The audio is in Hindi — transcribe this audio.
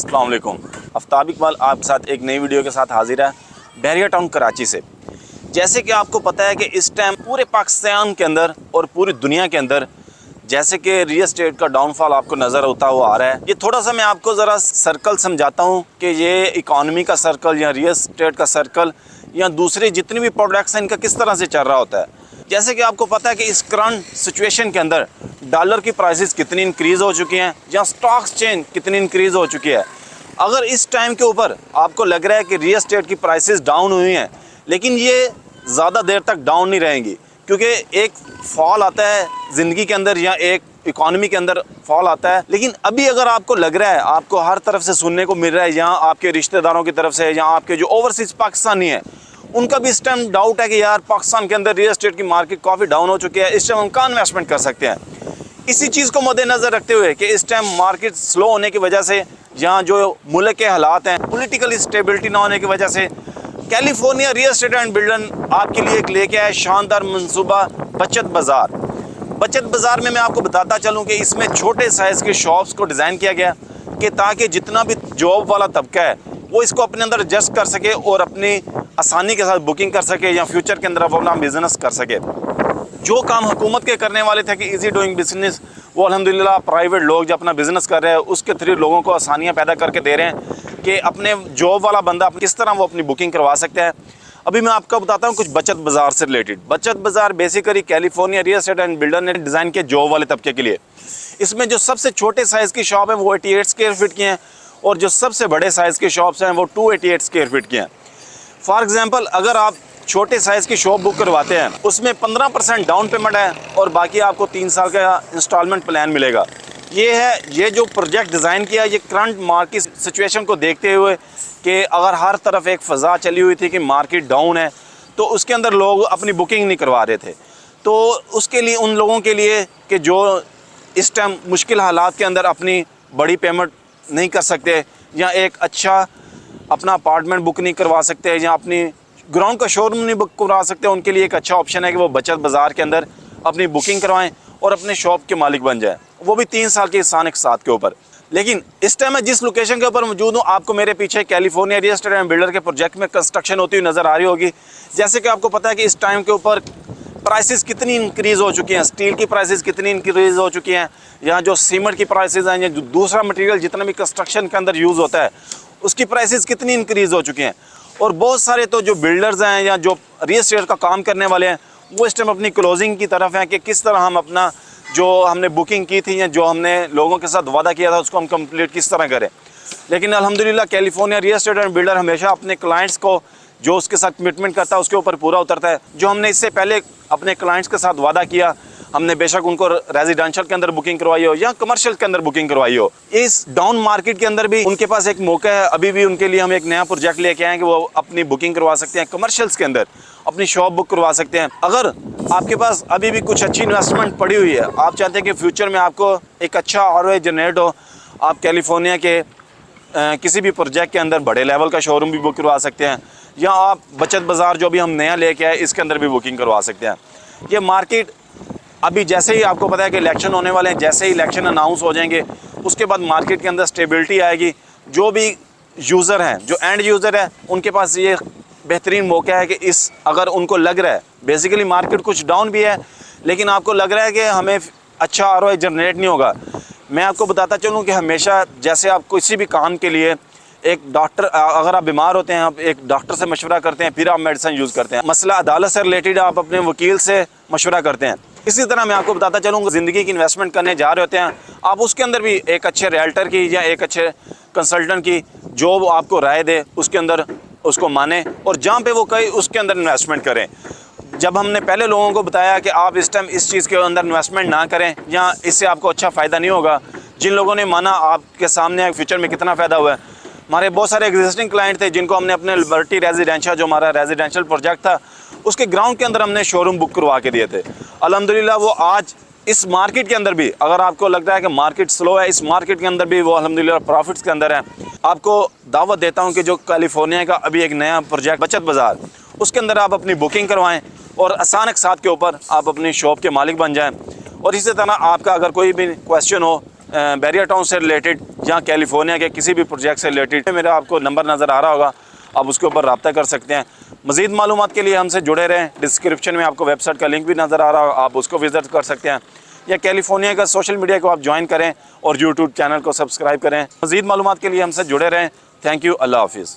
अस्सलाम वालेकुम। आफ्ताब इकबाल आपके साथ एक नई वीडियो के साथ हाजिर है बहरिया टाउन कराची से। जैसे कि आपको पता है कि इस टाइम पूरे पाकिस्तान के अंदर और पूरी दुनिया के अंदर जैसे कि रियल एस्टेट का डाउनफॉल आपको नज़र होता हुआ आ रहा है। ये थोड़ा सा मैं आपको ज़रा सर्कल समझाता हूँ कि ये इकॉनमी का सर्कल या रियल एस्टेट का सर्कल या दूसरे जितने भी प्रोडक्ट्स हैं इनका किस तरह से चल रहा होता है। जैसे कि आपको पता है कि इस करंट सिचुएशन के अंदर डॉलर की प्राइसेस कितनी इंक्रीज़ हो चुकी हैं या स्टॉक्स चेन कितनी इंक्रीज़ हो चुकी है। अगर इस टाइम के ऊपर आपको लग रहा है कि रियल एस्टेट की प्राइसेस डाउन हुई हैं, लेकिन ये ज़्यादा देर तक डाउन नहीं रहेंगी, क्योंकि एक फॉल आता है ज़िंदगी के अंदर या एक इकॉनमी के अंदर फॉल आता है। लेकिन अभी अगर आपको लग रहा है, आपको हर तरफ से सुनने को मिल रहा है, यहाँ आपके रिश्तेदारों की तरफ से या आपके जो ओवरसीज़ पाकिस्तानी हैं उनका भी इस टाइम डाउट है कि यार पाकिस्तान के अंदर रियल एस्टेट की मार्केट काफ़ी डाउन हो चुकी है, इस टाइम हम कहाँ इन्वेस्टमेंट कर सकते हैं। इसी चीज़ को मद्देनज़र रखते हुए कि इस टाइम मार्केट स्लो होने की वजह से, यहाँ जो मुल्क के हालात हैं, पॉलिटिकल स्टेबिलिटी ना होने की वजह से, California real estate and builder आपके लिए एक लेके आया शानदार मंसूबा बचत बाज़ार। बचत बाज़ार में मैं आपको बताता चलूँ कि इसमें छोटे साइज़ के शॉप्स को डिज़ाइन किया गया कि ताकि जितना भी जॉब वाला तबका है वो इसको अपने अंदर एडजस्ट कर सके और अपनी आसानी के साथ बुकिंग कर सके या फ्यूचर के अंदर वो अपना बिज़नेस कर सके। जो काम हुकूमत के करने वाले थे कि इजी डूइंग बिजनेस, वो अल्हम्दुलिल्लाह प्राइवेट लोग जो अपना बिज़नेस कर रहे हैं उसके थ्रू लोगों को आसानियाँ पैदा करके दे रहे हैं कि अपने जॉब वाला बंदा किस तरह वो अपनी बुकिंग करवा सकता है। अभी मैं आपको बताता हूँ कुछ बचत बाज़ार से रिलेटेड। बचत बाज़ार basically California real estate and builder ने डिज़ाइन किया जॉब वाले तबके के लिए। इसमें जो सबसे छोटे साइज़ की शॉप है वो 88 स्क्वायर फीट की हैं और जो सबसे बड़े साइज़ की शॉप्स हैं वो 288 स्क्वायर फीट की हैं। फॉर एग्ज़ाम्पल, अगर आप छोटे साइज़ की शॉप बुक करवाते हैं उसमें 15% डाउन पेमेंट है और बाकी आपको 3 साल का इंस्टॉलमेंट प्लान मिलेगा। ये जो प्रोजेक्ट डिज़ाइन किया, ये करंट मार्केट सिचुएशन को देखते हुए कि अगर हर तरफ एक फ़ज़ा चली हुई थी कि मार्केट डाउन है तो उसके अंदर लोग अपनी बुकिंग नहीं करवा रहे थे, तो उसके लिए उन लोगों के लिए कि जो इस टाइम मुश्किल हालात के अंदर अपनी बड़ी पेमेंट नहीं कर सकते या एक अच्छा अपना अपार्टमेंट बुक नहीं करवा सकते या अपनी ग्राउंड का शोरूम नहीं बुक करवा सकते, उनके लिए एक अच्छा ऑप्शन है कि वो बचत बाज़ार के अंदर अपनी बुकिंग करवाएं और अपने शॉप के मालिक बन जाएं, वो भी 3 साल के आसान एक साथ के ऊपर। लेकिन इस टाइम मैं जिस लोकेशन के ऊपर मौजूद हूँ, आपको मेरे पीछे California real estate and builder के प्रोजेक्ट में कंस्ट्रक्शन होती हुई नज़र आ रही होगी। जैसे कि आपको पता है कि इस टाइम के ऊपर प्राइसेस कितनी इंक्रीज़ हो चुकी हैं, स्टील की प्राइसेस कितनी इंक्रीज़ हो चुकी हैं, या जो सीमेंट की प्राइसेस हैं या जो दूसरा मटेरियल जितना भी कंस्ट्रक्शन के अंदर यूज़ होता है उसकी प्राइसेस कितनी इंक्रीज़ हो चुकी हैं। और बहुत सारे तो जो बिल्डर्स हैं या जो रियल एस्टेट का काम करने वाले हैं वो इस टाइम अपनी क्लोजिंग की तरफ हैं कि किस तरह हम अपना जो हमने बुकिंग की थी या जो हमने लोगों के साथ वादा किया था उसको हम कंप्लीट किस तरह करें। लेकिन अल्हम्दुलिल्लाह California real estate and builder हमेशा अपने क्लाइंट्स को जो उसके साथ कमिटमेंट करता है उसके ऊपर पूरा उतरता है। जो हमने इससे पहले अपने क्लाइंट्स के साथ वादा किया, हमने बेशक उनको रेजिडेंशियल के अंदर बुकिंग करवाई हो या कमर्शियल के अंदर बुकिंग करवाई हो, इस डाउन मार्केट के अंदर भी उनके पास एक मौका है। अभी भी उनके लिए हम एक नया प्रोजेक्ट लेके आए कि वो अपनी बुकिंग करवा सकते हैं, कमर्शियल्स के अंदर अपनी शॉप बुक करवा सकते हैं। अगर आपके पास अभी भी कुछ अच्छी इन्वेस्टमेंट पड़ी हुई है, आप चाहते हैं कि फ्यूचर में आपको एक अच्छा ROI जनरेट हो, आप कैलिफोर्निया के किसी भी प्रोजेक्ट के अंदर बड़े लेवल का शोरूम भी बुक करवा सकते हैं, या आप बचत बाज़ार जो भी हम नया लेके आए इसके अंदर भी बुकिंग करवा सकते हैं। ये मार्केट अभी जैसे ही आपको पता है कि इलेक्शन होने वाले हैं, जैसे ही इलेक्शन अनाउंस हो जाएंगे उसके बाद मार्केट के अंदर स्टेबिलिटी आएगी। जो भी यूज़र हैं, जो एंड यूज़र है, उनके पास ये बेहतरीन मौका है कि अगर उनको लग रहा है बेसिकली मार्केट कुछ डाउन भी है लेकिन आपको लग रहा है कि हमें अच्छा ROI जनरेट नहीं होगा, मैं आपको बताता चलूँ कि हमेशा जैसे आप किसी भी काम के लिए एक डॉक्टर, अगर आप बीमार होते हैं आप एक डॉक्टर से मशवरा करते हैं, फिर आप मेडिसिन यूज़ करते हैं। मसला अदालत से रिलेटेड आप अपने वकील से मशवरा करते हैं। इसी तरह मैं आपको बताता चलूँगा ज़िंदगी की इन्वेस्टमेंट करने जा रहे होते हैं आप, उसके अंदर भी एक अच्छे रियल्टर की या एक अच्छे कंसल्टेंट की जो वो आपको राय दे उसके अंदर उसको माने और जहाँ पे वो कहे उसके अंदर इन्वेस्टमेंट करें। जब हमने पहले लोगों को बताया कि आप इस टाइम इस चीज़ के अंदर इन्वेस्टमेंट ना करें या इससे आपको अच्छा फ़ायदा नहीं होगा, जिन लोगों ने माना आपके सामने फ्यूचर में कितना फ़ायदा हुआ है। हमारे बहुत सारे एग्जिस्टिंग क्लाइंट थे जिनको हमने अपने लिबर्टी रेजिडेंशियल, जो हमारा रेजिडेंशियल प्रोजेक्ट था, उसके ग्राउंड के अंदर हमने शोरूम बुक करवा के दिए थे। अल्हम्दुलिल्लाह वो आज इस मार्केट के अंदर भी, अगर आपको लगता है कि मार्केट स्लो है, इस मार्केट के अंदर भी वो अल्हम्दुलिल्लाह प्रॉफिट्स के अंदर है। आपको दावत देता हूँ कि जो कैलिफोर्निया का अभी एक नया प्रोजेक्ट बचत बाज़ार, उसके अंदर आप अपनी बुकिंग करवाएं और आसान एक साथ के ऊपर आप अपनी शॉप के मालिक बन जाएं। और इसी तरह आपका अगर कोई भी क्वेश्चन हो बैरियर टाउन से रिलेटेड या कैलिफोर्निया के किसी भी प्रोजेक्ट से रिलेटेड, मेरा आपको नंबर नज़र आ रहा होगा, आप उसके ऊपर रब्ता कर सकते हैं। मज़ीद मालूमात के लिए हमसे जुड़े रहें। डिस्क्रिप्शन में आपको वेबसाइट का लिंक भी नज़र आ रहा होगा, आप उसको विज़िट कर सकते हैं, या कैलिफोर्निया का सोशल मीडिया को आप ज्वाइन करें और यूट्यूब चैनल को सब्सक्राइब करें। मज़ीद मालूमात के लिए हमसे जुड़े रहें। Thank you. अल्लाह हाफिज़।